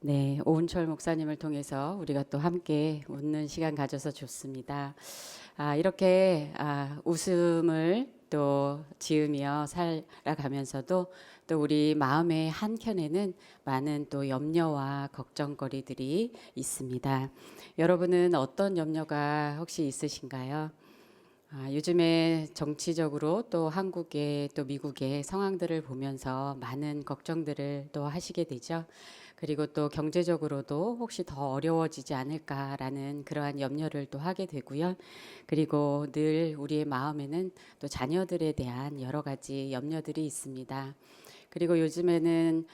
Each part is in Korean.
네, 오은철 목사님을 통해서 우리가 또 함께 웃는 시간 가져서 좋습니다. 이렇게 웃음을 또 지으며 살아가면서도 또 우리 마음의 한켠에는 많은 또 염려와 걱정거리들이 있습니다. 여러분은 어떤 염려가 혹시 있으신가요? 요즘에 정치적으로 또 한국의 또 미국의 상황들을 보면서 많은 걱정들을 또 하시게 되죠. 그리고 또 경제적으로도 혹시 더 어려워지지 않을까라는 그러한 염려를 또 하게 되고요. 그리고 늘 우리의 마음에는 또 자녀들에 대한 여러 가지 염려들이 있습니다. 그리고 요즘에는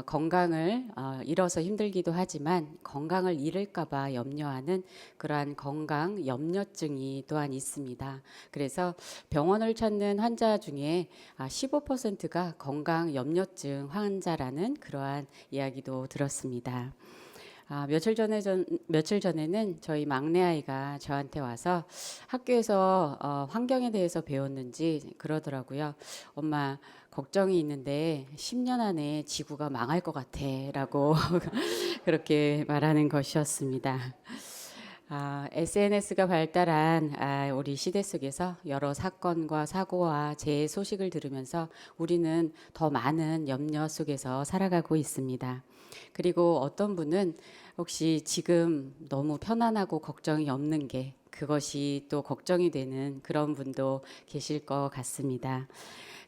건강을 잃어서 힘들기도 하지만 건강을 잃을까봐 염려하는 그러한 건강 염려증이 또한 있습니다. 그래서 병원을 찾는 환자 중에 15%가 건강 염려증 환자라는 그러한 이야기도 들었습니다. 며칠 전에는 저희 막내 아이가 저한테 와서 학교에서 환경에 대해서 배웠는지 그러더라고요. 엄마, 걱정이 있는데 10년 안에 지구가 망할 것 같아라고 그렇게 말하는 것이었습니다. SNS가 발달한 우리 시대 속에서 여러 사건과 사고와 재해 소식을 들으면서 우리는 더 많은 염려 속에서 살아가고 있습니다. 그리고 어떤 분은 혹시 지금 너무 편안하고 걱정이 없는 게 그것이 또 걱정이 되는 그런 분도 계실 것 같습니다.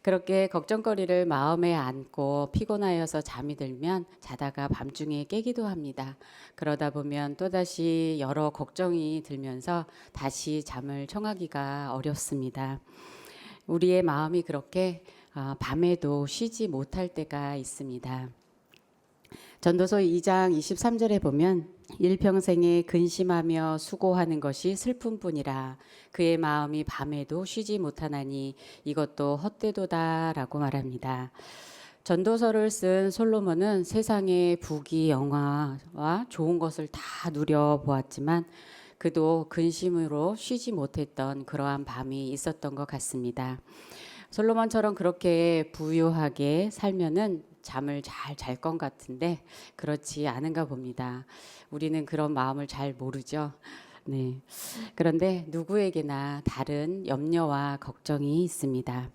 그렇게 걱정거리를 마음에 안고 피곤하여서 잠이 들면 자다가 밤중에 깨기도 합니다. 그러다 보면 또다시 여러 걱정이 들면서 다시 잠을 청하기가 어렵습니다. 우리의 마음이 그렇게 밤에도 쉬지 못할 때가 있습니다. 전도서 2장 23절에 보면 일평생에 근심하며 수고하는 것이 슬픔뿐이라 그의 마음이 밤에도 쉬지 못하나니 이것도 헛되도다라고 말합니다. 전도서를 쓴 솔로몬은 세상의 부귀 영화와 좋은 것을 다 누려보았지만 그도 근심으로 쉬지 못했던 그러한 밤이 있었던 것 같습니다. 솔로몬처럼 그렇게 부유하게 살면은 잠을 잘 잘 것 같은데 그렇지 않은가 봅니다. 우리는 그런 마음을 잘 모르죠. 네. 그런데 누구에게나 다른 염려와 걱정이 있습니다.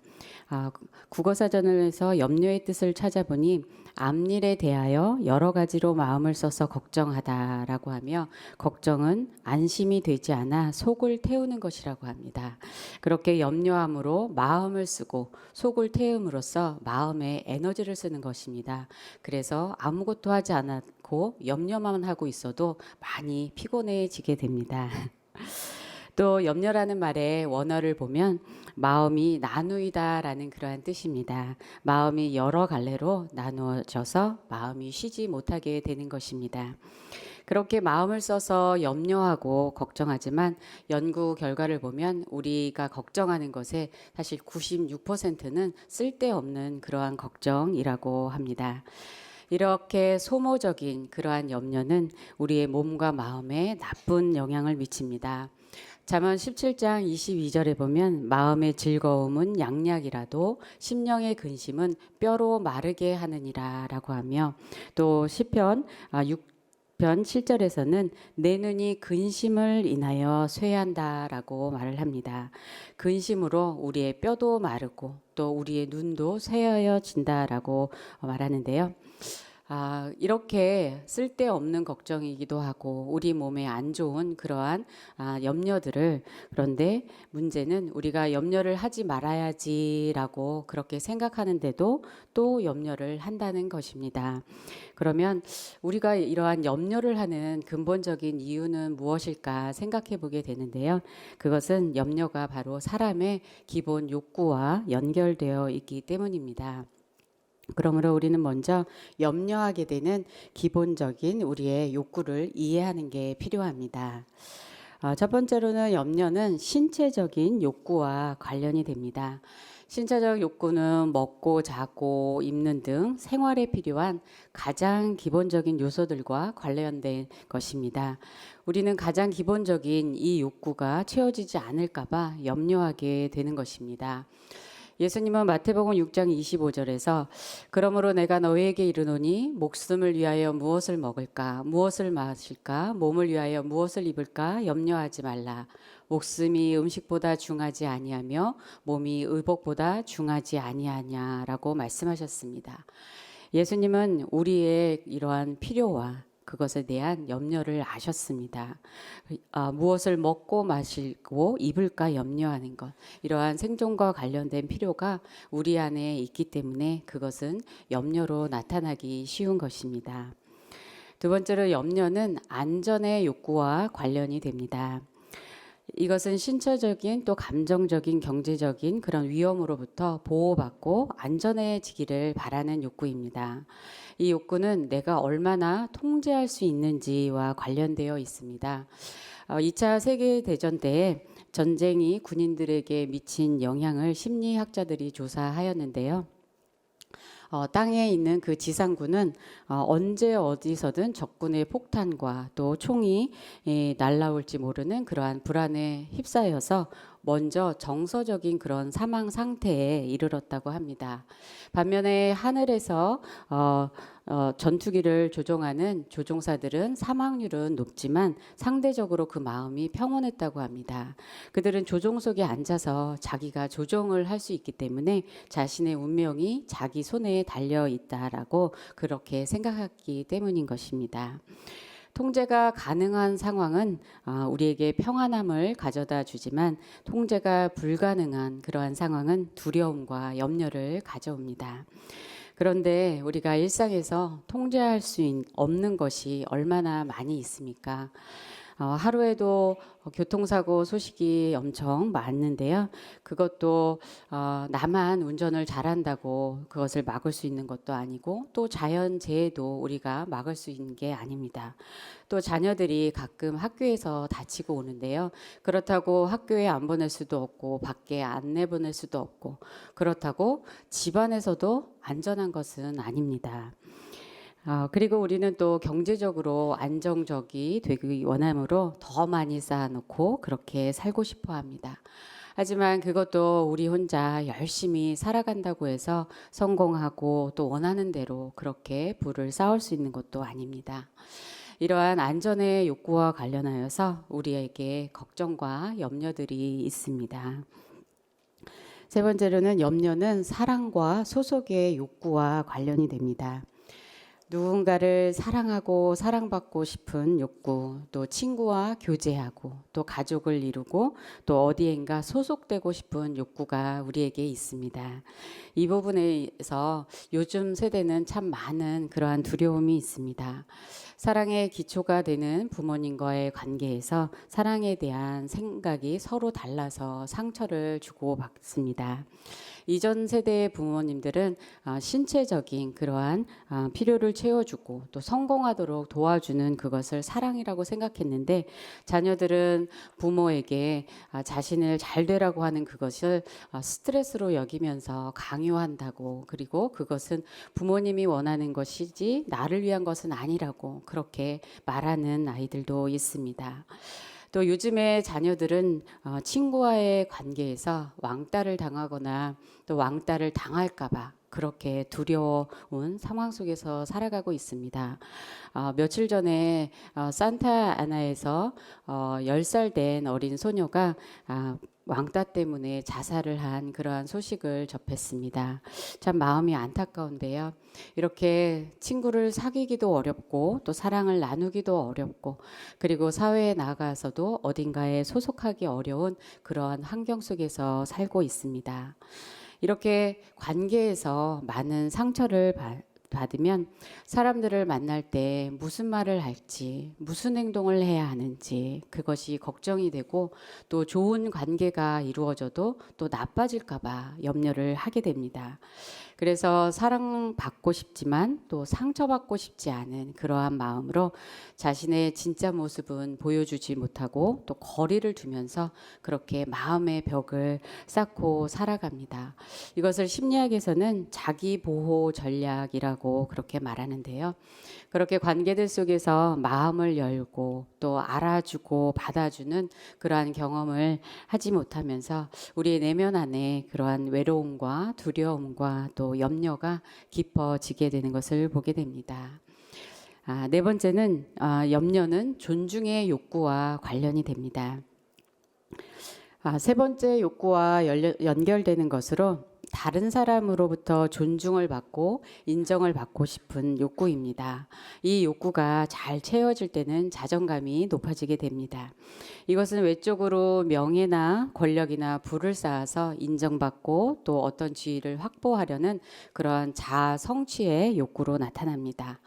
국어사전에서 염려의 뜻을 찾아보니 앞일에 대하여 여러 가지로 마음을 써서 걱정하다라고 하며 걱정은 안심이 되지 않아 속을 태우는 것이라고 합니다. 그렇게 염려함으로 마음을 쓰고 속을 태움으로써 마음에 에너지를 쓰는 것입니다. 그래서 아무것도 하지 않고 염려만 하고 있어도 많이 피곤해지게 됩니다. 또 염려라는 말의 원어를 보면 마음이 나누이다라는 그러한 뜻입니다. 마음이 여러 갈래로 나누어져서 마음이 쉬지 못하게 되는 것입니다. 그렇게 마음을 써서 염려하고 걱정하지만 연구 결과를 보면 우리가 걱정하는 것의 사실 96%는 쓸데없는 그러한 걱정이라고 합니다. 이렇게 소모적인 그러한 염려는 우리의 몸과 마음에 나쁜 영향을 미칩니다. 잠언 17장 22절에 보면 마음의 즐거움은 양약이라도 심령의 근심은 뼈로 마르게 하느니라 라고 하며 또 시편 6편 7절에서는 내 눈이 근심을 인하여 쇠한다 라고 말을 합니다. 근심으로 우리의 뼈도 마르고 또 우리의 눈도 쇠어진다 라고 말하는데요. 이렇게 쓸데없는 걱정이기도 하고 우리 몸에 안 좋은 그러한 염려들을 그런데 문제는 우리가 염려를 하지 말아야지라고 그렇게 생각하는데도 또 염려를 한다는 것입니다. 그러면 우리가 이러한 염려를 하는 근본적인 이유는 무엇일까 생각해 보게 되는데요. 그것은 염려가 바로 사람의 기본 욕구와 연결되어 있기 때문입니다. 그러므로 우리는 먼저 염려하게 되는 기본적인 우리의 욕구를 이해하는 게 필요합니다. 첫 번째로는 염려는 신체적인 욕구와 관련이 됩니다. 신체적 욕구는 먹고 자고 입는 등 생활에 필요한 가장 기본적인 요소들과 관련된 것입니다. 우리는 가장 기본적인 이 욕구가 채워지지 않을까 봐 염려하게 되는 것입니다. 예수님은 마태복음 6장 25절에서 그러므로 내가 너희에게 이르노니 목숨을 위하여 무엇을 먹을까 무엇을 마실까 몸을 위하여 무엇을 입을까 염려하지 말라. 목숨이 음식보다 중하지 아니하며 몸이 의복보다 중하지 아니하냐라고 말씀하셨습니다. 예수님은 우리의 이러한 필요와 그것에 대한 염려를 아셨습니다. 무엇을 먹고 마시고 입을까 염려하는 것, 이러한 생존과 관련된 필요가 우리 안에 있기 때문에 그것은 염려로 나타나기 쉬운 것입니다. 두 번째로 염려는 안전의 욕구와 관련이 됩니다. 이것은 신체적인 또 감정적인 경제적인 그런 위험으로부터 보호받고 안전해지기를 바라는 욕구입니다. 이 욕구는 내가 얼마나 통제할 수 있는지와 관련되어 있습니다. 2차 세계대전 때에 전쟁이 군인들에게 미친 영향을 심리학자들이 조사하였는데요. 땅에 있는 그 지상군은 언제 어디서든 적군의 폭탄과 또 총이 날라올지 모르는 그러한 불안에 휩싸여서 먼저 정서적인 그런 사망 상태에 이르렀다고 합니다. 반면에 하늘에서 전투기를 조종하는 조종사들은 사망률은 높지만 상대적으로 그 마음이 평온했다고 합니다. 그들은 조종석에 앉아서 자기가 조종을 할 수 있기 때문에 자신의 운명이 자기 손에 달려 있다라고 그렇게 생각했기 때문인 것입니다. 통제가 가능한 상황은 우리에게 평안함을 가져다 주지만 통제가 불가능한 그러한 상황은 두려움과 염려를 가져옵니다. 그런데 우리가 일상에서 통제할 수 없는 것이 얼마나 많이 있습니까? 하루에도 교통사고 소식이 엄청 많은데요. 그것도 나만 운전을 잘한다고 그것을 막을 수 있는 것도 아니고 또 자연재해도 우리가 막을 수 있는 게 아닙니다. 또 자녀들이 가끔 학교에서 다치고 오는데요. 그렇다고 학교에 안 보낼 수도 없고 밖에 안 내보낼 수도 없고 그렇다고 집안에서도 안전한 것은 아닙니다. 그리고 우리는 또 경제적으로 안정적이 되기 원함으로 더 많이 쌓아놓고 그렇게 살고 싶어 합니다. 하지만 그것도 우리 혼자 열심히 살아간다고 해서 성공하고 또 원하는 대로 그렇게 부를 쌓을 수 있는 것도 아닙니다. 이러한 안전의 욕구와 관련하여서 우리에게 걱정과 염려들이 있습니다. 세 번째로는 염려는 사랑과 소속의 욕구와 관련이 됩니다. 누군가를 사랑하고 사랑받고 싶은 욕구, 또 친구와 교제하고, 또 가족을 이루고, 또 어디엔가 소속되고 싶은 욕구가 우리에게 있습니다. 이 부분에서 요즘 세대는 참 많은 그러한 두려움이 있습니다. 사랑의 기초가 되는 부모님과의 관계에서 사랑에 대한 생각이 서로 달라서 상처를 주고받습니다. 이전 세대의 부모님들은 신체적인 그러한 필요를 채워주고 또 성공하도록 도와주는 그것을 사랑이라고 생각했는데 자녀들은 부모에게 자신을 잘 되라고 하는 그것을 스트레스로 여기면서 강요한다고, 그리고 그것은 부모님이 원하는 것이지 나를 위한 것은 아니라고 그렇게 말하는 아이들도 있습니다. 또 요즘의 자녀들은 친구와의 관계에서 왕따를 당하거나 또 왕따를 당할까봐 그렇게 두려운 상황 속에서 살아가고 있습니다. 며칠 전에 산타아나에서 10살 된 어린 소녀가 왕따 때문에 자살을 한 그러한 소식을 접했습니다. 참 마음이 안타까운데요. 이렇게 친구를 사귀기도 어렵고 또 사랑을 나누기도 어렵고 그리고 사회에 나가서도 어딘가에 소속하기 어려운 그러한 환경 속에서 살고 있습니다. 이렇게 관계에서 많은 상처를 받으면 사람들을 만날 때 무슨 말을 할지, 무슨 행동을 해야 하는지 그것이 걱정이 되고 또 좋은 관계가 이루어져도 또 나빠질까 봐 염려를 하게 됩니다. 그래서 사랑받고 싶지만 또 상처받고 싶지 않은 그러한 마음으로 자신의 진짜 모습은 보여주지 못하고 또 거리를 두면서 그렇게 마음의 벽을 쌓고 살아갑니다. 이것을 심리학에서는 자기 보호 전략이라고 그렇게 말하는데요. 그렇게 관계들 속에서 마음을 열고 또 알아주고 받아주는 그러한 경험을 하지 못하면서 우리의 내면 안에 그러한 외로움과 두려움과 또 염려가 깊어지게 되는 것을 보게 됩니다. 네 번째는 염려는 존중의 욕구와 관련이 됩니다. 세 번째 욕구와 연결되는 것으로 다른 사람으로부터 존중을 받고 인정을 받고 싶은 욕구입니다. 이 욕구가 잘 채워질 때는 자존감이 높아지게 됩니다. 이것은 외적으로 명예나 권력이나 부를 쌓아서 인정받고 또 어떤 지위를 확보하려는 그러한 자아 성취의 욕구로 나타납니다.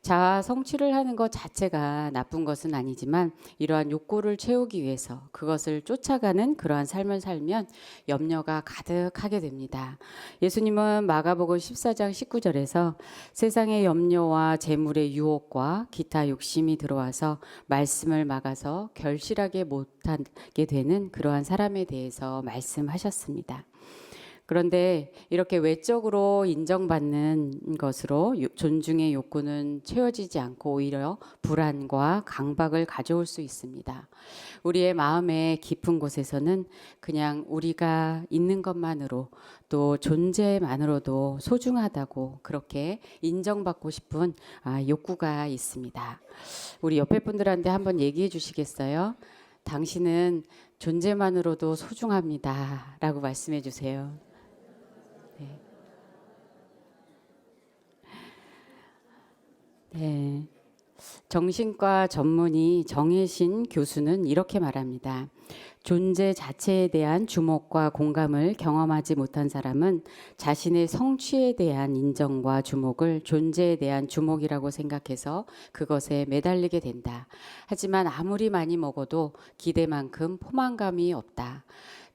자아 성취를 하는 것 자체가 나쁜 것은 아니지만 이러한 욕구를 채우기 위해서 그것을 쫓아가는 그러한 삶을 살면 염려가 가득하게 됩니다. 예수님은 마가복음 14장 19절에서 세상의 염려와 재물의 유혹과 기타 욕심이 들어와서 말씀을 막아서 결실하게 못하게 되는 그러한 사람에 대해서 말씀하셨습니다. 그런데 이렇게 외적으로 인정받는 것으로 존중의 욕구는 채워지지 않고 오히려 불안과 강박을 가져올 수 있습니다. 우리의 마음의 깊은 곳에서는 그냥 우리가 있는 것만으로 또 존재만으로도 소중하다고 그렇게 인정받고 싶은 욕구가 있습니다. 우리 옆에 분들한테 한번 얘기해 주시겠어요? 당신은 존재만으로도 소중합니다. 라고 말씀해 주세요. 네. 네. 정신과 전문의 정혜신 교수는 이렇게 말합니다. 존재 자체에 대한 주목과 공감을 경험하지 못한 사람은 자신의 성취에 대한 인정과 주목을 존재에 대한 주목이라고 생각해서 그것에 매달리게 된다. 하지만 아무리 많이 먹어도 기대만큼 포만감이 없다.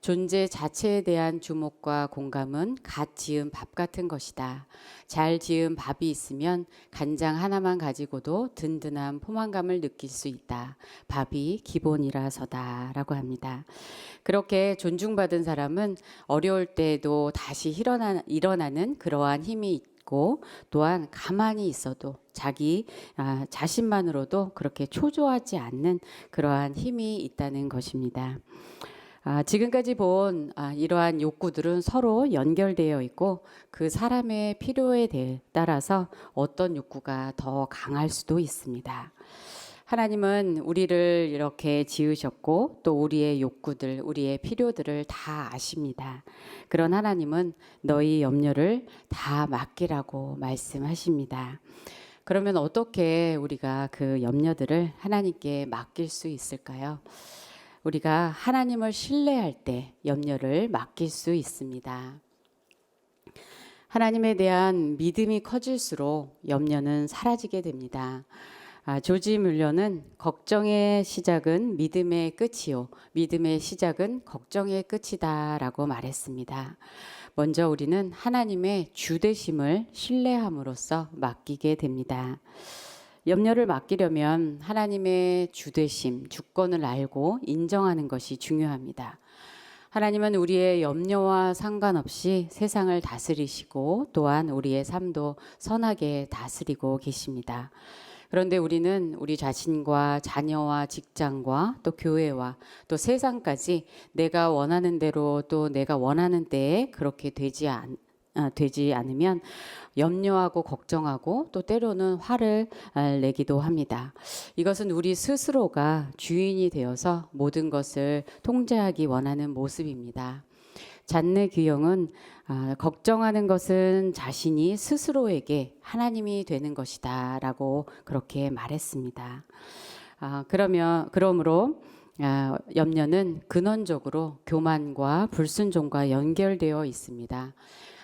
존재 자체에 대한 주목과 공감은 갓 지은 밥 같은 것이다. 잘 지은 밥이 있으면 간장 하나만 가지고도 든든한 포만감을 느낄 수 있다. 밥이 기본이라서다 라고 합니다. 그렇게 존중받은 사람은 어려울 때에도 다시 일어나는 그러한 힘이 있고 또한 가만히 있어도 자기 자신만으로도 그렇게 초조하지 않는 그러한 힘이 있다는 것입니다. 지금까지 본 이러한 욕구들은 서로 연결되어 있고 그 사람의 필요에 따라서 어떤 욕구가 더 강할 수도 있습니다. 하나님은 우리를 이렇게 지으셨고 또 우리의 욕구들, 우리의 필요들을 다 아십니다. 그런 하나님은 너희 염려를 다 맡기라고 말씀하십니다. 그러면 어떻게 우리가 그 염려들을 하나님께 맡길 수 있을까요? 우리가 하나님을 신뢰할 때 염려를 맡길 수 있습니다. 하나님에 대한 믿음이 커질수록 염려는 사라지게 됩니다. 조지 뮬러는 걱정의 시작은 믿음의 끝이요, 믿음의 시작은 걱정의 끝이다 라고 말했습니다. 먼저 우리는 하나님의 주되심을 신뢰함으로써 맡기게 됩니다. 염려를 맡기려면 하나님의 주되심, 주권을 알고 인정하는 것이 중요합니다. 하나님은 우리의 염려와 상관없이 세상을 다스리시고 또한 우리의 삶도 선하게 다스리고 계십니다. 그런데 우리는 우리 자신과 자녀와 직장과 또 교회와 또 세상까지 내가 원하는 대로 또 내가 원하는 때에 그렇게 되지 않으면 염려하고 걱정하고 또 때로는 화를 내기도 합니다. 이것은 우리 스스로가 주인이 되어서 모든 것을 통제하기 원하는 모습입니다. 잔네 규영은 걱정하는 것은 자신이 스스로에게 하나님이 되는 것이다 라고 그렇게 말했습니다. 그러므로 염려는 근원적으로 교만과 불순종과 연결되어 있습니다.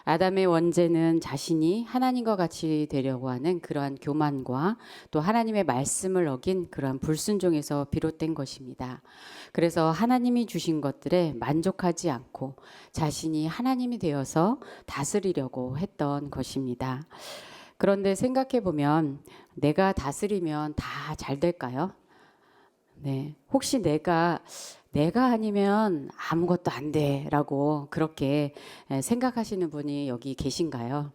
아담의 원죄는 자신이 하나님과 같이 되려고 하는 그러한 교만과 또 하나님의 말씀을 어긴 그러한 불순종에서 비롯된 것입니다. 그래서 하나님이 주신 것들에 만족하지 않고 자신이 하나님이 되어서 다스리려고 했던 것입니다. 그런데 생각해 보면 내가 다스리면 다 잘 될까요? 네. 혹시 내가 아니면 아무것도 안 돼라고 그렇게 생각하시는 분이 여기 계신가요?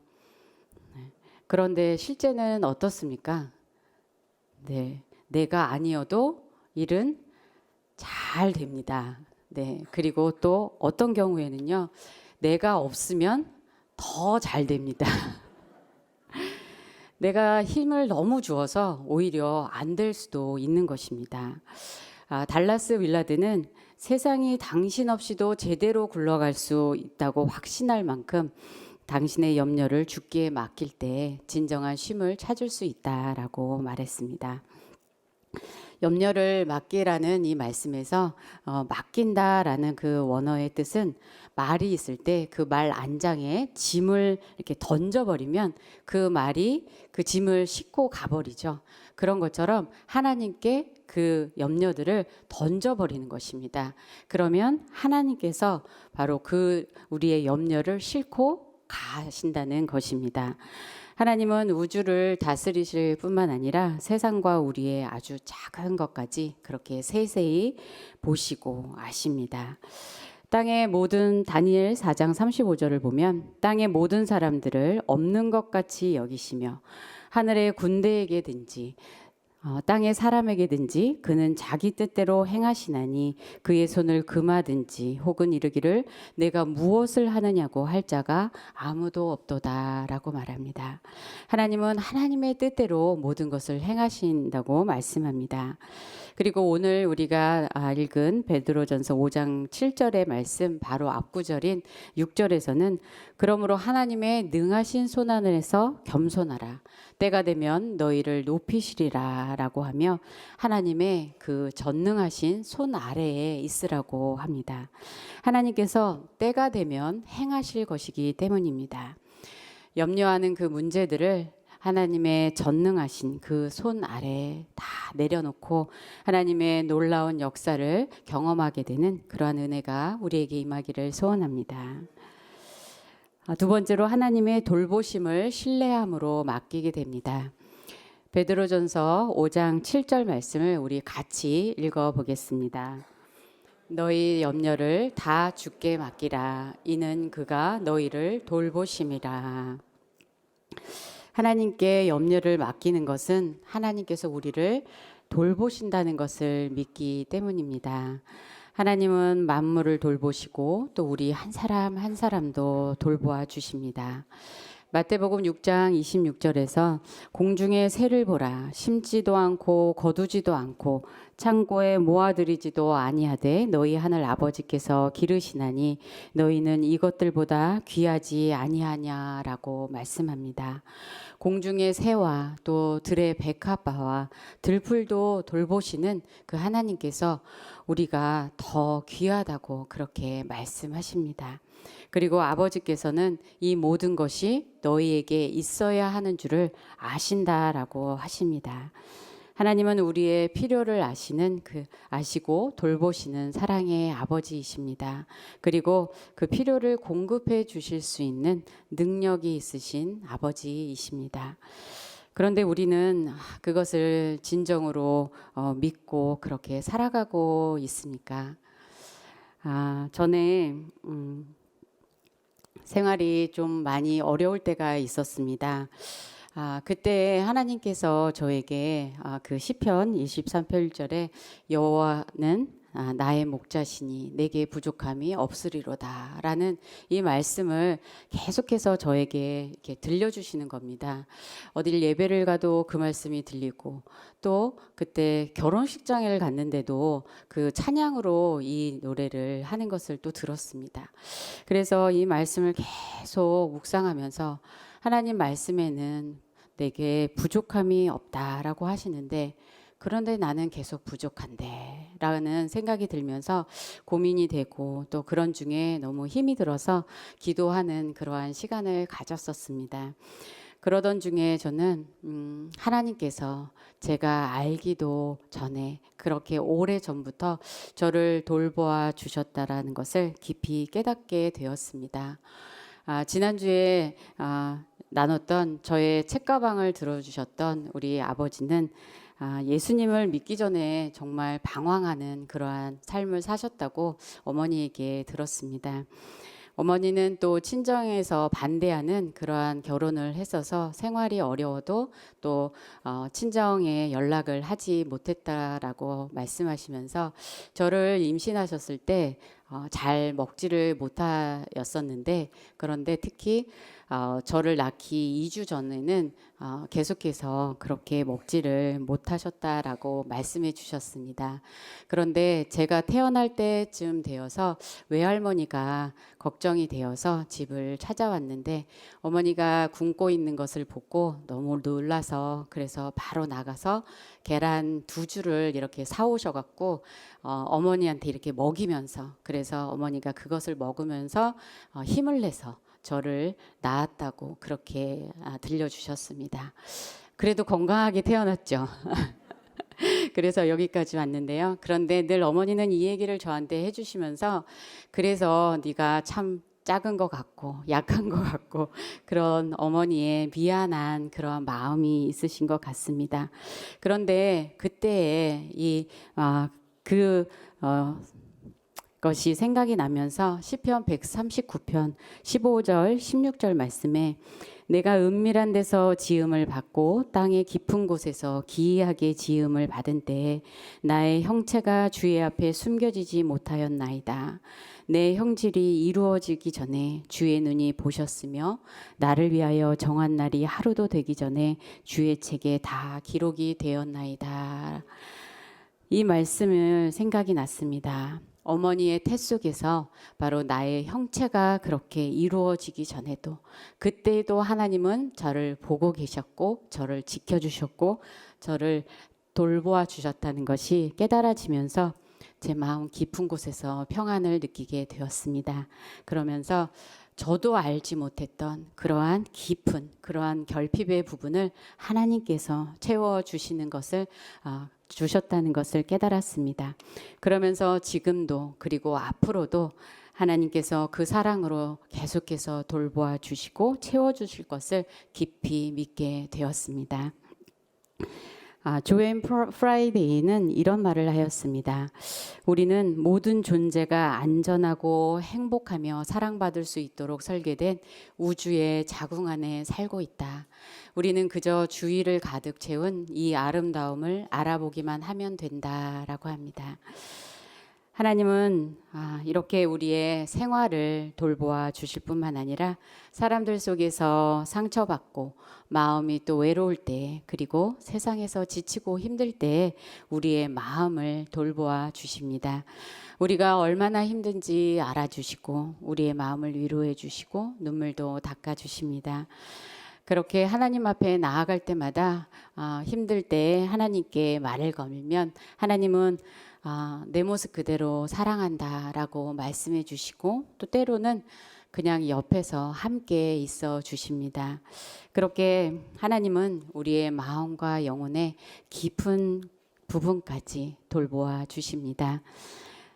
네. 그런데 실제는 어떻습니까? 네. 내가 아니어도 일은 잘 됩니다. 네. 그리고 또 어떤 경우에는요. 내가 없으면 더 잘 됩니다. 내가 힘을 너무 주어서 오히려 안 될 수도 있는 것입니다. 달라스 윌라드는 세상이 당신 없이도 제대로 굴러갈 수 있다고 확신할 만큼 당신의 염려를 주께 맡길 때 진정한 쉼을 찾을 수 있다라고 말했습니다. 염려를 맡기라는 이 말씀에서 맡긴다라는 그 원어의 뜻은 말이 있을 때 그 말 안장에 짐을 이렇게 던져버리면 그 말이 그 짐을 싣고 가버리죠. 그런 것처럼 하나님께 그 염려들을 던져버리는 것입니다. 그러면 하나님께서 바로 그 우리의 염려를 싣고 가신다는 것입니다. 하나님은 우주를 다스리실 뿐만 아니라 세상과 우리의 아주 작은 것까지 그렇게 세세히 보시고 아십니다. 땅의 모든 다니엘 4장 35절을 보면 땅의 모든 사람들을 없는 것 같이 여기시며 하늘의 군대에게든지 땅의 사람에게든지 그는 자기 뜻대로 행하시나니 그의 손을 금하든지 혹은 이르기를 내가 무엇을 하느냐고 할 자가 아무도 없도다라고 말합니다. 하나님은 하나님의 뜻대로 모든 것을 행하신다고 말씀합니다. 그리고 오늘 우리가 읽은 베드로전서 5장 7절의 말씀 바로 앞구절인 6절에서는 그러므로 하나님의 능하신 손안에서 겸손하라. 때가 되면 너희를 높이시리라 라고 하며 하나님의 그 전능하신 손 아래에 있으라고 합니다. 하나님께서 때가 되면 행하실 것이기 때문입니다. 염려하는 그 문제들을 하나님의 전능하신 그 손 아래에 다 내려놓고 하나님의 놀라운 역사를 경험하게 되는 그러한 은혜가 우리에게 임하기를 소원합니다. 두 번째로 하나님의 돌보심을 신뢰함으로 맡기게 됩니다. 베드로전서 5장 7절 말씀을 우리 같이 읽어보겠습니다. 너희 염려를 다 주께 맡기라. 이는 그가 너희를 돌보심이라. 하나님께 염려를 맡기는 것은 하나님께서 우리를 돌보신다는 것을 믿기 때문입니다. 하나님은 만물을 돌보시고 또 우리 한 사람 한 사람도 돌보아 주십니다. 마태복음 6장 26절에서 공중의 새를 보라. 심지도 않고 거두지도 않고 창고에 모아들이지도 아니하되 너희 하늘 아버지께서 기르시나니 너희는 이것들보다 귀하지 아니하냐라고 말씀합니다. 공중의 새와 또 들의 백합화와 들풀도 돌보시는 그 하나님께서 우리가 더 귀하다고 그렇게 말씀하십니다. 그리고 아버지께서는 이 모든 것이 너희에게 있어야 하는 줄을 아신다라고 하십니다. 하나님은 우리의 필요를 아시고 돌보시는 사랑의 아버지이십니다. 그리고 그 필요를 공급해 주실 수 있는 능력이 있으신 아버지이십니다. 그런데 우리는 그것을 진정으로 믿고 그렇게 살아가고 있습니까? 전에 생활이 좀 많이 어려울 때가 있었습니다. 그때 하나님께서 저에게 그 시편 23편 1절에 여호와는 나의 목자시니 내게 부족함이 없으리로다 라는 이 말씀을 계속해서 저에게 이렇게 들려주시는 겁니다. 어딜 예배를 가도 그 말씀이 들리고 또 그때 결혼식장을 갔는데도 그 찬양으로 이 노래를 하는 것을 또 들었습니다. 그래서 이 말씀을 계속 묵상하면서 하나님 말씀에는 내게 부족함이 없다라고 하시는데 그런데 나는 계속 부족한데 라는 생각이 들면서 고민이 되고 또 그런 중에 너무 힘이 들어서 기도하는 그러한 시간을 가졌었습니다. 그러던 중에 저는 하나님께서 제가 알기도 전에 그렇게 오래 전부터 저를 돌보아 주셨다라는 것을 깊이 깨닫게 되었습니다. 지난주에 나눴던 저의 책가방을 들어주셨던 우리 아버지는 예수님을 믿기 전에 정말 방황하는 그러한 삶을 사셨다고 어머니에게 들었습니다. 어머니는 또 친정에서 반대하는 그러한 결혼을 했어서 생활이 어려워도 또 친정에 연락을 하지 못했다라고 말씀하시면서 저를 임신하셨을 때 잘 먹지를 못하였었는데, 그런데 특히 저를 낳기 2주 전에는 계속해서 그렇게 먹지를 못하셨다라고 말씀해 주셨습니다. 그런데 제가 태어날 때쯤 되어서 외할머니가 걱정이 되어서 집을 찾아왔는데 어머니가 굶고 있는 것을 보고 너무 놀라서 그래서 바로 나가서 계란 2주를 이렇게 사오셔갖고 어머니한테 이렇게 먹이면서, 그래서 어머니가 그것을 먹으면서 힘을 내서 저를 낳았다고 그렇게 들려주셨습니다. 그래도 건강하게 태어났죠. 그래서 여기까지 왔는데요. 그런데 늘 어머니는 이 얘기를 저한테 해주시면서, 그래서 네가 참 작은 것 같고 약한 것 같고 그런 어머니의 미안한 그런 마음이 있으신 것 같습니다. 그런데 그때에 것이 생각이 나면서 시편 139편 15절 16절 말씀에 내가 은밀한 데서 지음을 받고 땅의 깊은 곳에서 기이하게 지음을 받은 때에 나의 형체가 주의 앞에 숨겨지지 못하였나이다. 내 형질이 이루어지기 전에 주의 눈이 보셨으며 나를 위하여 정한 날이 하루도 되기 전에 주의 책에 다 기록이 되었나이다. 이 말씀을 생각이 났습니다. 어머니의 태 속에서 바로 나의 형체가 그렇게 이루어지기 전에도, 그때도 하나님은 저를 보고 계셨고 저를 지켜주셨고 저를 돌보아 주셨다는 것이 깨달아지면서 제 마음 깊은 곳에서 평안을 느끼게 되었습니다. 그러면서 저도 알지 못했던 그러한 깊은 그러한 결핍의 부분을 하나님께서 채워주시는 것을 주셨다는 것을 깨달았습니다. 그러면서 지금도 그리고 앞으로도 하나님께서 그 사랑으로 계속해서 돌보아 주시고 채워주실 것을 깊이 믿게 되었습니다. 조앤 프라이데이는 이런 말을 하였습니다. 우리는 모든 존재가 안전하고 행복하며 사랑받을 수 있도록 설계된 우주의 자궁 안에 살고 있다. 우리는 그저 주위를 가득 채운 이 아름다움을 알아보기만 하면 된다라고 합니다. 하나님은 이렇게 우리의 생활을 돌보아 주실 뿐만 아니라 사람들 속에서 상처받고 마음이 또 외로울 때, 그리고 세상에서 지치고 힘들 때 우리의 마음을 돌보아 주십니다. 우리가 얼마나 힘든지 알아주시고 우리의 마음을 위로해 주시고 눈물도 닦아 주십니다. 그렇게 하나님 앞에 나아갈 때마다 힘들 때 하나님께 말을 걸면 하나님은 내 모습 그대로 사랑한다라고 말씀해 주시고 또 때로는 그냥 옆에서 함께 있어 주십니다. 그렇게 하나님은 우리의 마음과 영혼의 깊은 부분까지 돌보아 주십니다.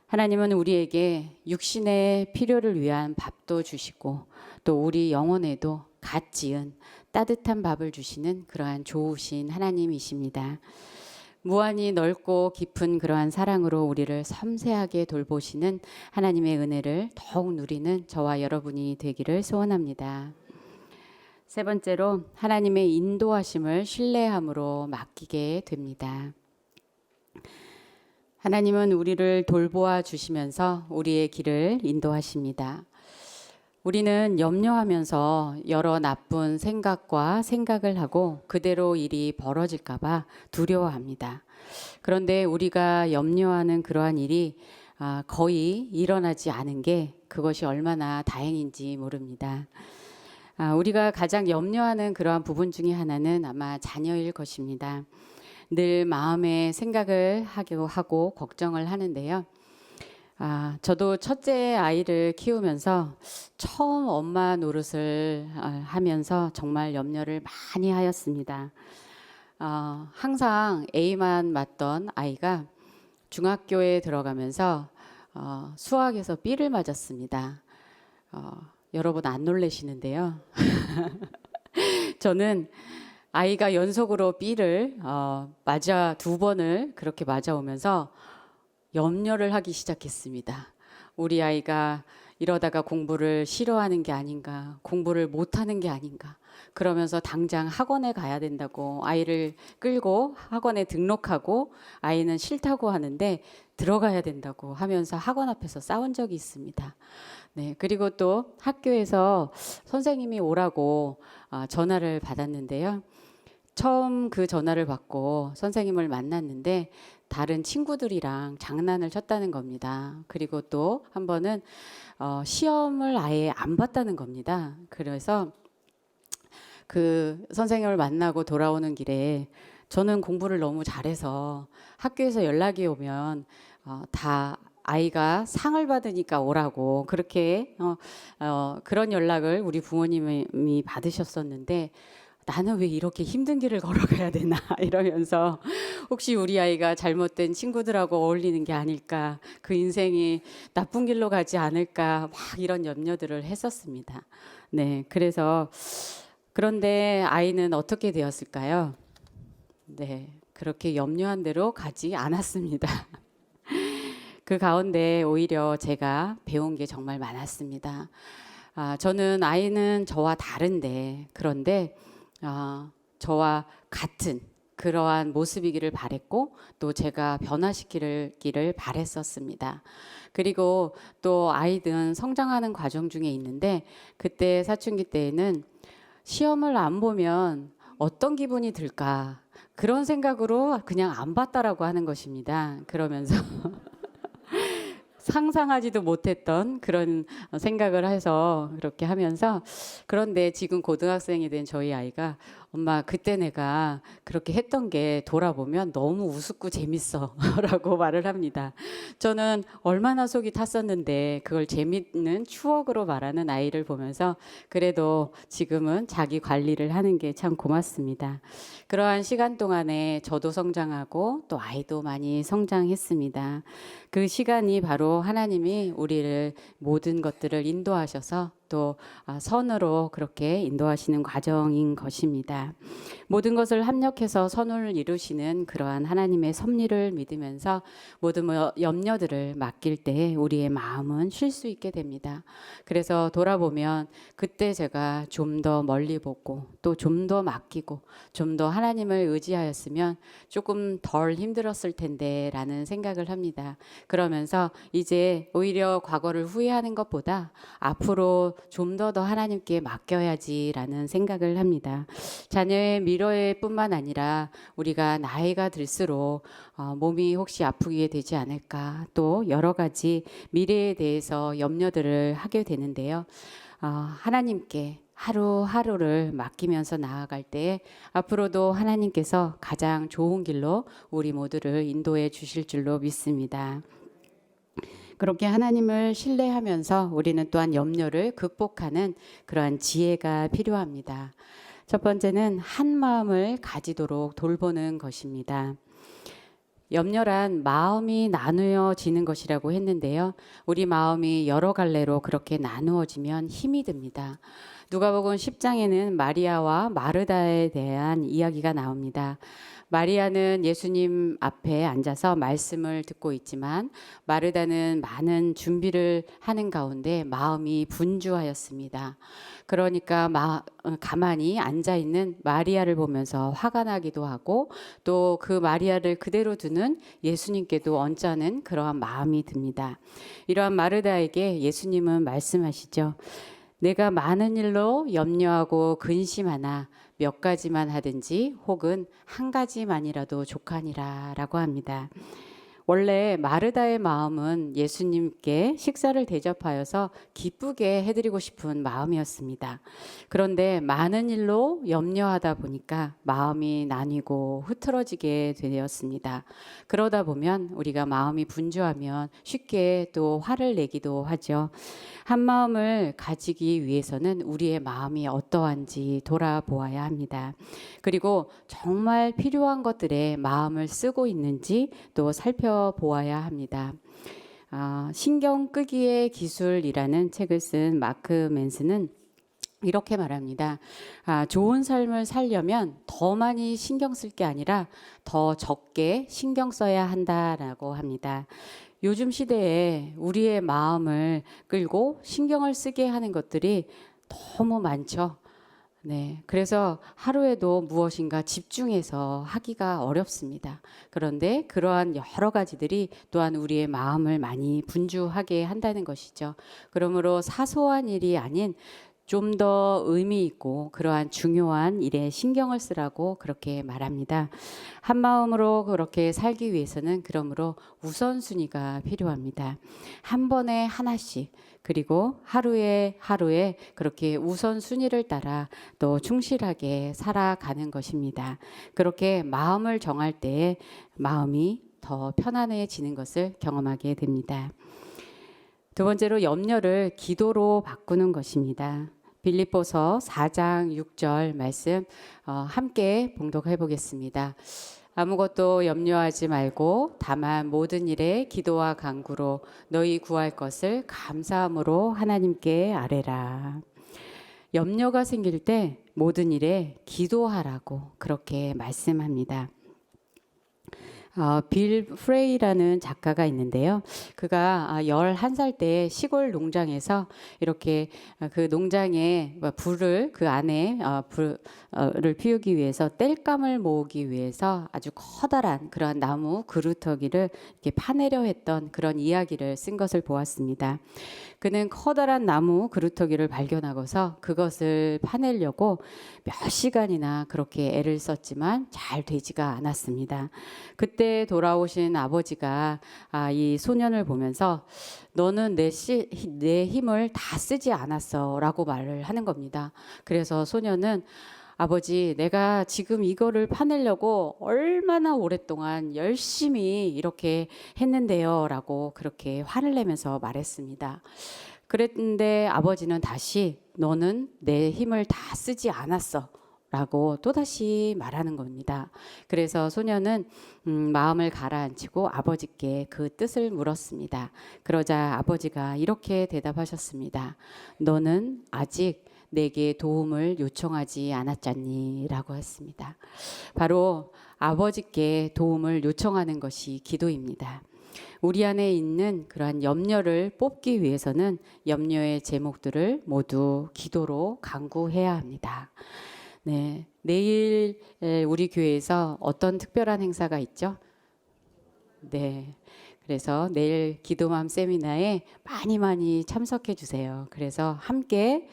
하나님은 우리에게 육신의 필요를 위한 밥도 주시고 또 우리 영혼에도 갓 지은 따뜻한 밥을 주시는 그러한 좋으신 하나님이십니다. 무한히 넓고 깊은 그러한 사랑으로 우리를 섬세하게 돌보시는 하나님의 은혜를 더욱 누리는 저와 여러분이 되기를 소원합니다. 세 번째로, 하나님의 인도하심을 신뢰함으로 맡기게 됩니다. 하나님은 우리를 돌보아 주시면서 우리의 길을 인도하십니다. 우리는 염려하면서 여러 나쁜 생각과 생각을 하고 그대로 일이 벌어질까 봐 두려워합니다. 그런데 우리가 염려하는 그러한 일이 거의 일어나지 않은 게 그것이 얼마나 다행인지 모릅니다. 우리가 가장 염려하는 그러한 부분 중에 하나는 아마 자녀일 것입니다. 늘 마음에 생각을 하고 걱정을 하는데요. 저도 첫째 아이를 키우면서 처음 엄마 노릇을 하면서 정말 염려를 많이 하였습니다. 항상 A만 맞던 아이가 중학교에 들어가면서 수학에서 B를 맞았습니다. 여러분 안 놀라시는데요. 저는 아이가 연속으로 B를 맞아 2번을 그렇게 맞아오면서 염려를 하기 시작했습니다. 우리 아이가 이러다가 공부를 싫어하는 게 아닌가, 공부를 못하는 게 아닌가. 그러면서 당장 학원에 가야 된다고 아이를 끌고 학원에 등록하고 아이는 싫다고 하는데 들어가야 된다고 하면서 학원 앞에서 싸운 적이 있습니다. 네, 그리고 또 학교에서 선생님이 오라고 전화를 받았는데요. 처음 그 전화를 받고 선생님을 만났는데 다른 친구들이랑 장난을 쳤다는 겁니다. 그리고 또 한 번은 시험을 아예 안 봤다는 겁니다. 그래서 그 선생님을 만나고 돌아오는 길에 저는 공부를 너무 잘해서 학교에서 연락이 오면 다 아이가 상을 받으니까 오라고 그렇게 그런 연락을 우리 부모님이 받으셨었는데 나는 왜 이렇게 힘든 길을 걸어가야 되나 이러면서 혹시 우리 아이가 잘못된 친구들하고 어울리는 게 아닐까, 그 인생이 나쁜 길로 가지 않을까 막 이런 염려들을 했었습니다. 네, 그래서 그런데 아이는 어떻게 되었을까요? 네, 그렇게 염려한 대로 가지 않았습니다. 그 가운데 오히려 제가 배운 게 정말 많았습니다. 저는 아이는 저와 다른데 그런데 저와 같은 그러한 모습이기를 바랬고 또 제가 변화시키기를 바랬었습니다. 그리고 또 아이든 성장하는 과정 중에 있는데 그때 사춘기 때에는 시험을 안 보면 어떤 기분이 들까 그런 생각으로 그냥 안 봤다라고 하는 것입니다. 그러면서 상상하지도 못했던 그런 생각을 해서 그렇게 하면서 그런데 지금 고등학생이 된 저희 아이가 엄마 그때 내가 그렇게 했던 게 돌아보면 너무 우습고 재밌어 라고 말을 합니다. 저는 얼마나 속이 탔었는데 그걸 재밌는 추억으로 말하는 아이를 보면서 그래도 지금은 자기 관리를 하는 게 참 고맙습니다. 그러한 시간 동안에 저도 성장하고 또 아이도 많이 성장했습니다. 그 시간이 바로 하나님이 우리를 모든 것들을 인도하셔서 또 선으로 그렇게 인도하시는 과정인 것입니다. 모든 것을 합력해서 선을 이루시는 그러한 하나님의 섭리를 믿으면서 모든 염려들을 맡길 때 우리의 마음은 쉴 수 있게 됩니다. 그래서 돌아보면 그때 제가 좀 더 멀리 보고 또 좀 더 맡기고 좀 더 하나님을 의지하였으면 조금 덜 힘들었을 텐데 라는 생각을 합니다. 그러면서 이제 오히려 과거를 후회하는 것보다 앞으로 좀 더 하나님께 맡겨야지라는 생각을 합니다. 자녀의 미래뿐만 아니라 우리가 나이가 들수록 몸이 혹시 아프게 되지 않을까 또 여러 가지 미래에 대해서 염려들을 하게 되는데요. 하나님께 하루하루를 맡기면서 나아갈 때 앞으로도 하나님께서 가장 좋은 길로 우리 모두를 인도해 주실 줄로 믿습니다. 그렇게 하나님을 신뢰하면서 우리는 또한 염려를 극복하는 그러한 지혜가 필요합니다. 첫 번째는 한 마음을 가지도록 돌보는 것입니다. 염려란 마음이 나누어지는 것이라고 했는데요. 우리 마음이 여러 갈래로 그렇게 나누어지면 힘이 듭니다. 누가복음 10장에는 마리아와 마르다에 대한 이야기가 나옵니다. 마리아는 예수님 앞에 앉아서 말씀을 듣고 있지만 마르다는 많은 준비를 하는 가운데 마음이 분주하였습니다. 그러니까 가만히 앉아있는 마리아를 보면서 화가 나기도 하고 또 그 마리아를 그대로 두는 예수님께도 언짢은 그러한 마음이 듭니다. 이러한 마르다에게 예수님은 말씀하시죠. 내가 많은 일로 염려하고 근심하나 몇 가지만 하든지 혹은 한 가지만이라도 족하니라 라고 합니다. 원래 마르다의 마음은 예수님께 식사를 대접하여서 기쁘게 해드리고 싶은 마음이었습니다. 그런데 많은 일로 염려하다 보니까 마음이 나뉘고 흐트러지게 되었습니다. 그러다 보면 우리가 마음이 분주하면 쉽게 또 화를 내기도 하죠. 한 마음을 가지기 위해서는 우리의 마음이 어떠한지 돌아보아야 합니다. 그리고 정말 필요한 것들에 마음을 쓰고 있는지 또 살펴보아야 합니다. 신경 끄기의 기술이라는 책을 쓴 마크 맨스는 이렇게 말합니다. 좋은 삶을 살려면 더 많이 신경 쓸 게 아니라 더 적게 신경 써야 한다라고 합니다. 요즘 시대에 우리의 마음을 끌고 신경을 쓰게 하는 것들이 너무 많죠. 네, 그래서 하루에도 무엇인가 집중해서 하기가 어렵습니다. 그런데 그러한 여러 가지들이 또한 우리의 마음을 많이 분주하게 한다는 것이죠. 그러므로 사소한 일이 아닌 좀 더 의미 있고 그러한 중요한 일에 신경을 쓰라고 그렇게 말합니다. 한 마음으로 그렇게 살기 위해서는 그러므로 우선순위가 필요합니다. 한 번에 하나씩 그리고 하루에 그렇게 우선순위를 따라 또 충실하게 살아가는 것입니다. 그렇게 마음을 정할 때에 마음이 더 편안해지는 것을 경험하게 됩니다. 두 번째로 염려를 기도로 바꾸는 것입니다. 빌립보서 4장 6절 말씀 함께 봉독해 보겠습니다. 아무것도 염려하지 말고 다만 모든 일에 기도와 간구로 너희 구할 것을 감사함으로 하나님께 아뢰라. 염려가 생길 때 모든 일에 기도하라고 그렇게 말씀합니다. 빌 프레이라는 작가가 있는데요. 그가 11살 때 시골 농장에서 이렇게 그 농장에 불을 그 안에 불을 피우기 위해서 땔감을 모으기 위해서 아주 커다란 그러한 나무 그루터기를 이렇게 파내려 했던 그런 이야기를 쓴 것을 보았습니다. 그는 커다란 나무 그루터기를 발견하고서 그것을 파내려고 몇 시간이나 그렇게 애를 썼지만 잘 되지가 않았습니다. 그때 돌아오신 아버지가 이 소년을 보면서 너는 내 힘을 다 쓰지 않았어 라고 말을 하는 겁니다. 그래서 소년은 아버지, 내가 지금 이거를 파내려고 얼마나 오랫동안 열심히 이렇게 했는데요 라고 그렇게 화를 내면서 말했습니다. 그랬는데 아버지는 다시 너는 내 힘을 다 쓰지 않았어 라고 또다시 말하는 겁니다. 그래서 소년은 마음을 가라앉히고 아버지께 그 뜻을 물었습니다. 그러자 아버지가 이렇게 대답하셨습니다. 너는 아직 내게 도움을 요청하지 않았잖니 라고 했습니다. 바로 아버지께 도움을 요청하는 것이 기도입니다. 우리 안에 있는 그러한 염려를 뽑기 위해서는 염려의 제목들을 모두 기도로 간구해야 합니다. 네, 내일 우리 교회에서 어떤 특별한 행사가 있죠? 네. 그래서 내일 기도맘 세미나에 많이 참석해 주세요. 그래서 함께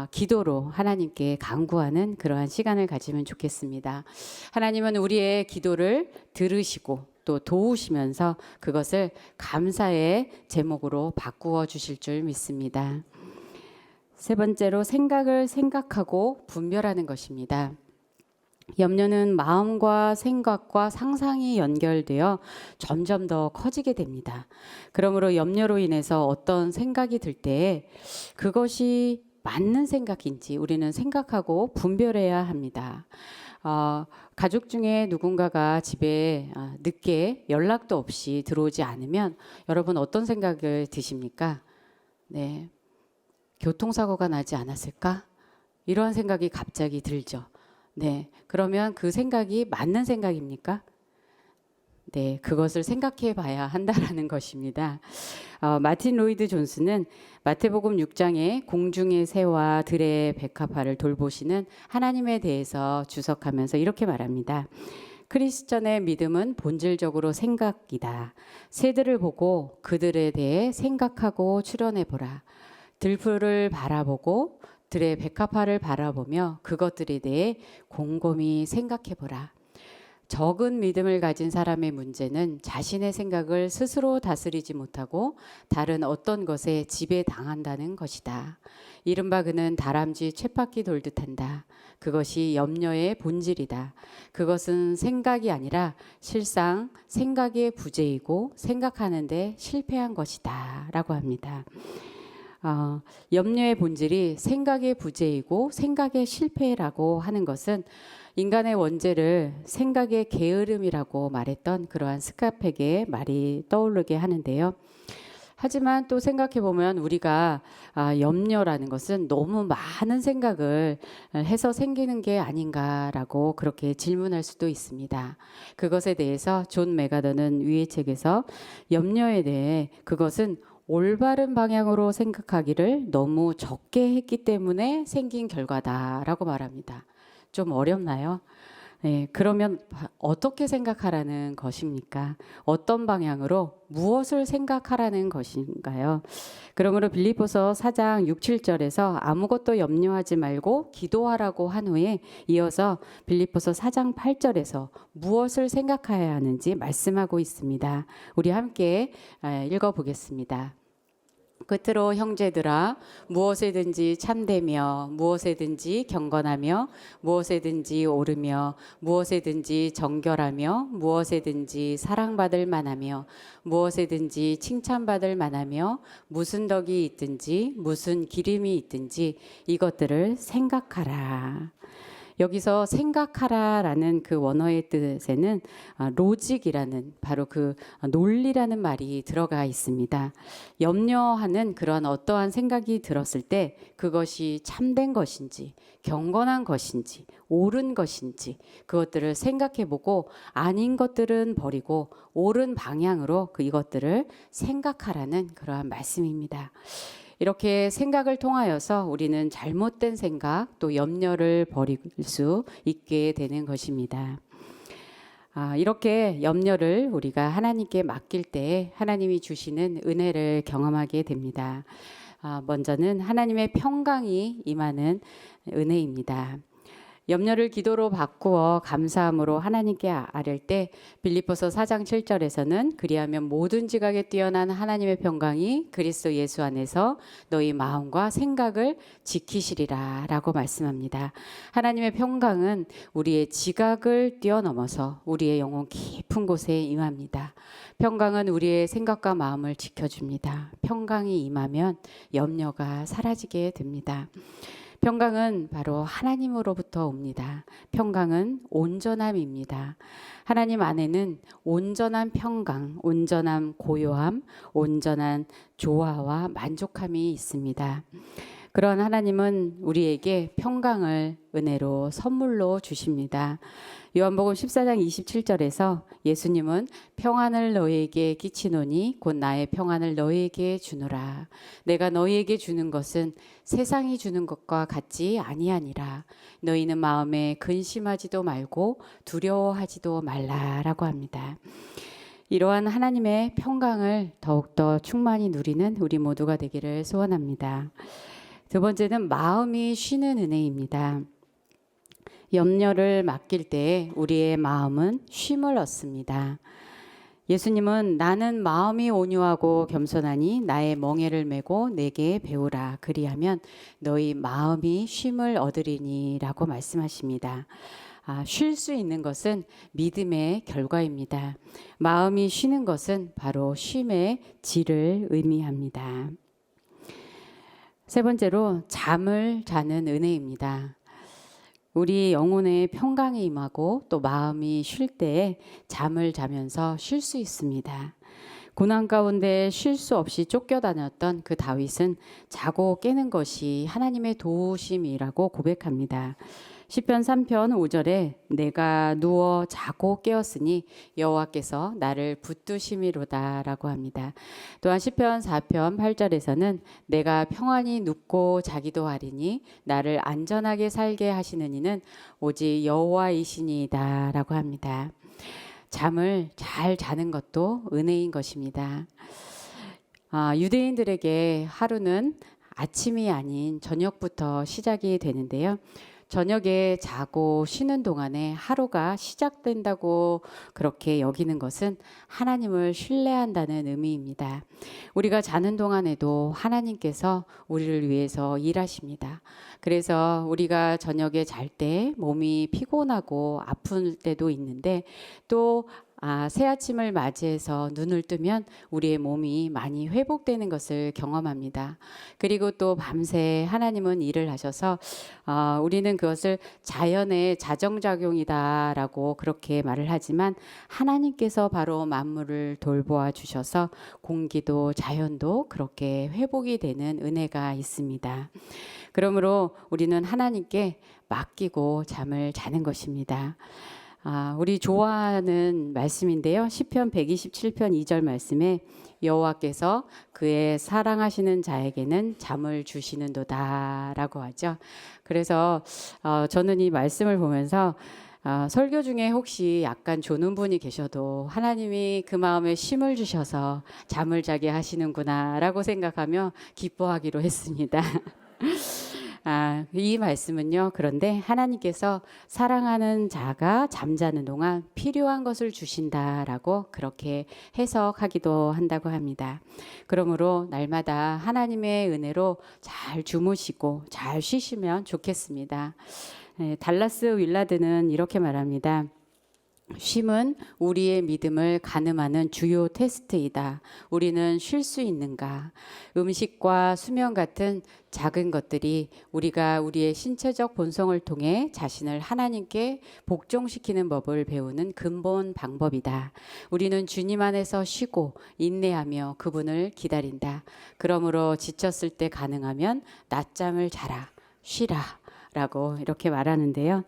기도로 하나님께 간구하는 그러한 시간을 가지면 좋겠습니다. 하나님은 우리의 기도를 들으시고 또 도우시면서 그것을 감사의 제목으로 바꾸어 주실 줄 믿습니다. 세 번째로 생각을 생각하고 분별하는 것입니다. 염려는 마음과 생각과 상상이 연결되어 점점 더 커지게 됩니다. 그러므로 염려로 인해서 어떤 생각이 들 때 그것이 맞는 생각인지 우리는 생각하고 분별해야 합니다. 가족 중에 누군가가 집에 늦게 연락도 없이 들어오지 않으면 여러분 어떤 생각을 드십니까? 네, 교통사고가 나지 않았을까? 이런 생각이 갑자기 들죠. 네, 그러면 그 생각이 맞는 생각입니까? 네, 그것을 생각해 봐야 한다라는 것입니다. 마틴 로이드 존스는 마태복음 6장에 공중의 새와 들의 백합화를 돌보시는 하나님에 대해서 주석하면서 이렇게 말합니다. 크리스천의 믿음은 본질적으로 생각이다. 새들을 보고 그들에 대해 생각하고 추론해 보라. 들풀을 바라보고 들의 백합화를 바라보며 그것들에 대해 곰곰이 생각해 보라. 적은 믿음을 가진 사람의 문제는 자신의 생각을 스스로 다스리지 못하고 다른 어떤 것에 지배당한다는 것이다. 이른바 그는 다람쥐 쳇바퀴 돌듯 한다. 그것이 염려의 본질이다. 그것은 생각이 아니라 실상 생각의 부재이고 생각하는데 실패한 것이다. 라고 합니다. 염려의 본질이 생각의 부재이고 생각의 실패라고 하는 것은 인간의 원죄를 생각의 게으름이라고 말했던 그러한 스카펙의 말이 떠오르게 하는데요. 하지만 또 생각해 보면 우리가 염려라는 것은 너무 많은 생각을 해서 생기는 게 아닌가라고 그렇게 질문할 수도 있습니다. 그것에 대해서 존 메가더는 위의 책에서 염려에 대해 그것은 올바른 방향으로 생각하기를 너무 적게 했기 때문에 생긴 결과다라고 말합니다. 좀 어렵나요? 네, 그러면 어떻게 생각하라는 것입니까? 어떤 방향으로 무엇을 생각하라는 것인가요? 그러므로 빌립보서 4장 6, 7절에서 아무것도 염려하지 말고 기도하라고 한 후에 이어서 빌립보서 4장 8절에서 무엇을 생각해야 하는지 말씀하고 있습니다. 우리 함께 읽어보겠습니다. 끝으로 형제들아 무엇에든지 참되며 무엇에든지 경건하며 무엇에든지 옳으며 무엇에든지 정결하며 무엇에든지 사랑받을 만하며 무엇에든지 칭찬받을 만하며 무슨 덕이 있든지 무슨 기름이 있든지 이것들을 생각하라. 여기서 생각하라라는 그 원어의 뜻에는 로직이라는 바로 그 논리라는 말이 들어가 있습니다. 염려하는 그런 어떠한 생각이 들었을 때 그것이 참된 것인지 경건한 것인지 옳은 것인지 그것들을 생각해보고 아닌 것들은 버리고 옳은 방향으로 이것들을 생각하라는 그러한 말씀입니다. 이렇게 생각을 통하여서 우리는 잘못된 생각 또 염려를 버릴 수 있게 되는 것입니다. 이렇게 염려를 우리가 하나님께 맡길 때 하나님이 주시는 은혜를 경험하게 됩니다. 먼저는 하나님의 평강이 임하는 은혜입니다. 염려를 기도로 바꾸어 감사함으로 하나님께 아뢰 때 빌립보서 4장 7절에서는 그리하면 모든 지각에 뛰어난 하나님의 평강이 그리스도 예수 안에서 너희 마음과 생각을 지키시리라 라고 말씀합니다. 하나님의 평강은 우리의 지각을 뛰어넘어서 우리의 영혼 깊은 곳에 임합니다. 평강은 우리의 생각과 마음을 지켜줍니다. 평강이 임하면 염려가 사라지게 됩니다. 평강은 바로 하나님으로부터 옵니다. 평강은 온전함입니다. 하나님 안에는 온전한 평강, 온전한 고요함, 온전한 조화와 만족함이 있습니다. 그런 하나님은 우리에게 평강을 은혜로 선물로 주십니다. 요한복음 14장 27절에서 예수님은 평안을 너희에게 끼치노니 곧 나의 평안을 너희에게 주노라. 내가 너희에게 주는 것은 세상이 주는 것과 같지 아니하니라. 너희는 마음에 근심하지도 말고 두려워하지도 말라라고 합니다. 이러한 하나님의 평강을 더욱더 충만히 누리는 우리 모두가 되기를 소원합니다. 두 번째는 마음이 쉬는 은혜입니다. 염려를 맡길 때 우리의 마음은 쉼을 얻습니다. 예수님은 나는 마음이 온유하고 겸손하니 나의 멍에를 메고 내게 배우라. 그리하면 너희 마음이 쉼을 얻으리니 라고 말씀하십니다. 쉴 수 있는 것은 믿음의 결과입니다. 마음이 쉬는 것은 바로 쉼의 질을 의미합니다. 세 번째로 잠을 자는 은혜입니다. 우리 영혼의 평강이 임하고 또 마음이 쉴 때에 잠을 자면서 쉴 수 있습니다. 고난 가운데 쉴 수 없이 쫓겨다녔던 그 다윗은 자고 깨는 것이 하나님의 도우심이라고 고백합니다. 시편 3편 5절에 내가 누워 자고 깨었으니 여호와께서 나를 붙드심이로다 라고 합니다. 또한 시편 4편 8절에서는 내가 평안히 눕고 자기도 하리니 나를 안전하게 살게 하시는 이는 오직 여호와이시니이다 라고 합니다. 잠을 잘 자는 것도 은혜인 것입니다. 유대인들에게 하루는 아침이 아닌 저녁부터 시작이 되는데요. 저녁에 자고 쉬는 동안에 하루가 시작된다고 그렇게 여기는 것은 하나님을 신뢰한다는 의미입니다. 우리가 자는 동안에도 하나님께서 우리를 위해서 일하십니다. 그래서 우리가 저녁에 잘 때 몸이 피곤하고 아플 때도 있는데 또 새 아침을 맞이해서 눈을 뜨면 우리의 몸이 많이 회복되는 것을 경험합니다. 그리고 또 밤새 하나님은 일을 하셔서 우리는 그것을 자연의 자정작용이다라고 그렇게 말을 하지만 하나님께서 바로 만물을 돌보아 주셔서 공기도 자연도 그렇게 회복이 되는 은혜가 있습니다. 그러므로 우리는 하나님께 맡기고 잠을 자는 것입니다. 우리 좋아하는 말씀인데요. 시편 127편 2절 말씀에 여호와께서 그의 사랑하시는 자에게는 잠을 주시는도다라고 하죠. 그래서 저는 이 말씀을 보면서 설교 중에 혹시 약간 조는 분이 계셔도 하나님이 그 마음에 쉼을 주셔서 잠을 자게 하시는구나라고 생각하며 기뻐하기로 했습니다. 이 말씀은요. 그런데 하나님께서 사랑하는 자가 잠자는 동안 필요한 것을 주신다라고 그렇게 해석하기도 한다고 합니다. 그러므로 날마다 하나님의 은혜로 잘 주무시고 잘 쉬시면 좋겠습니다. 달라스 윌라드는 이렇게 말합니다. 쉼은 우리의 믿음을 가늠하는 주요 테스트이다. 우리는 쉴 수 있는가? 음식과 수면 같은 작은 것들이 우리가 우리의 신체적 본성을 통해 자신을 하나님께 복종시키는 법을 배우는 근본 방법이다. 우리는 주님 안에서 쉬고 인내하며 그분을 기다린다. 그러므로 지쳤을 때 가능하면 낮잠을 자라, 쉬라 라고 이렇게 말하는데요.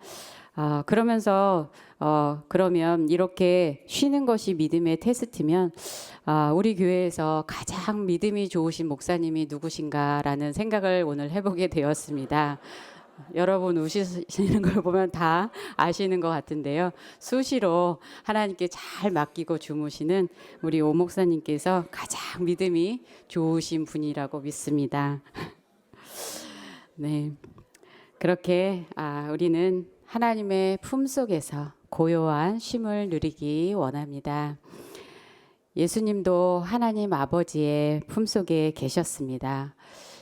그러면서 그러면 이렇게 쉬는 것이 믿음의 테스트면 우리 교회에서 가장 믿음이 좋으신 목사님이 누구신가라는 생각을 오늘 해보게 되었습니다. 여러분 우시는 걸 보면 다 아시는 것 같은데요. 수시로 하나님께 잘 맡기고 주무시는 우리 오 목사님께서 가장 믿음이 좋으신 분이라고 믿습니다. 네, 그렇게 우리는 하나님의 품속에서 고요한 쉼을 누리기 원합니다. 예수님도 하나님 아버지의 품속에 계셨습니다.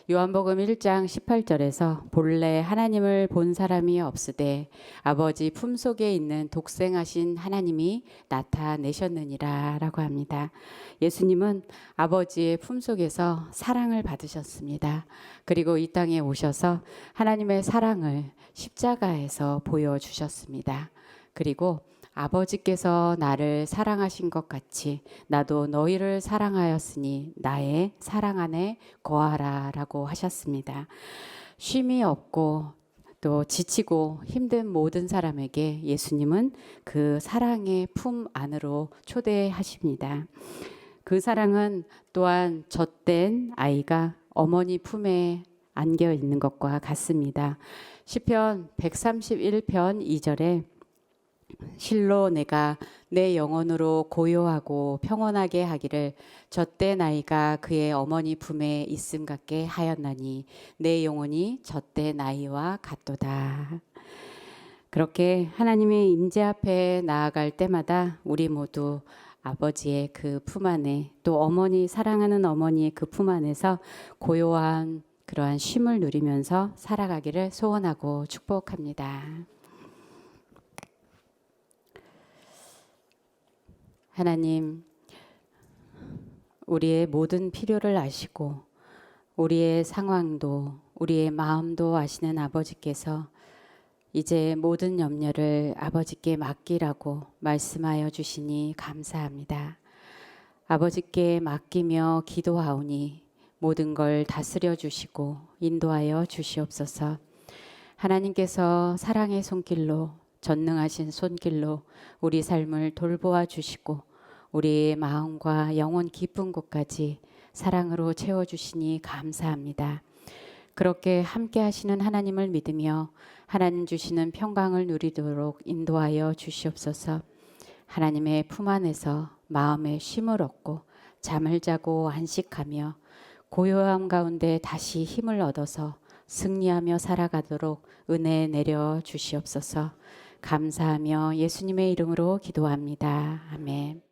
요한복음 1장 18절에서 본래 하나님을 본 사람이 없으되 아버지 품속에 있는 독생하신 하나님이 나타내셨느니라 라고 합니다. 예수님은 아버지의 품속에서 사랑을 받으셨습니다. 그리고 이 땅에 오셔서 하나님의 사랑을 십자가에서 보여주셨습니다. 그리고 아버지께서 나를 사랑하신 것 같이 나도 너희를 사랑하였으니 나의 사랑 안에 거하라 라고 하셨습니다. 쉼이 없고 또 지치고 힘든 모든 사람에게 예수님은 그 사랑의 품 안으로 초대하십니다. 그 사랑은 또한 젖된 아이가 어머니 품에 안겨 있는 것과 같습니다. 시편 131편 2절에 실로 내가 내 영혼으로 고요하고 평온하게 하기를 젖된 아이가 그의 어머니 품에 있음 같게 하였나니 내 영혼이 젖된 아이와 같도다. 그렇게 하나님의 임재 앞에 나아갈 때마다 우리 모두 아버지의 그 품 안에 또 어머니 사랑하는 어머니의 그 품 안에서 고요한 그러한 쉼을 누리면서 살아가기를 소원하고 축복합니다. 하나님, 우리의 모든 필요를 아시고 우리의 상황도 우리의 마음도 아시는 아버지께서 이제 모든 염려를 아버지께 맡기라고 말씀하여 주시니 감사합니다. 아버지께 맡기며 기도하오니 모든 걸 다스려 주시고 인도하여 주시옵소서. 하나님께서 사랑의 손길로 전능하신 손길로 우리 삶을 돌보아 주시고 우리의 마음과 영혼 깊은 곳까지 사랑으로 채워주시니 감사합니다. 그렇게 함께 하시는 하나님을 믿으며 하나님 주시는 평강을 누리도록 인도하여 주시옵소서. 하나님의 품 안에서 마음의 쉼을 얻고 잠을 자고 안식하며 고요함 가운데 다시 힘을 얻어서 승리하며 살아가도록 은혜 내려 주시옵소서. 감사하며 예수님의 이름으로 기도합니다. 아멘.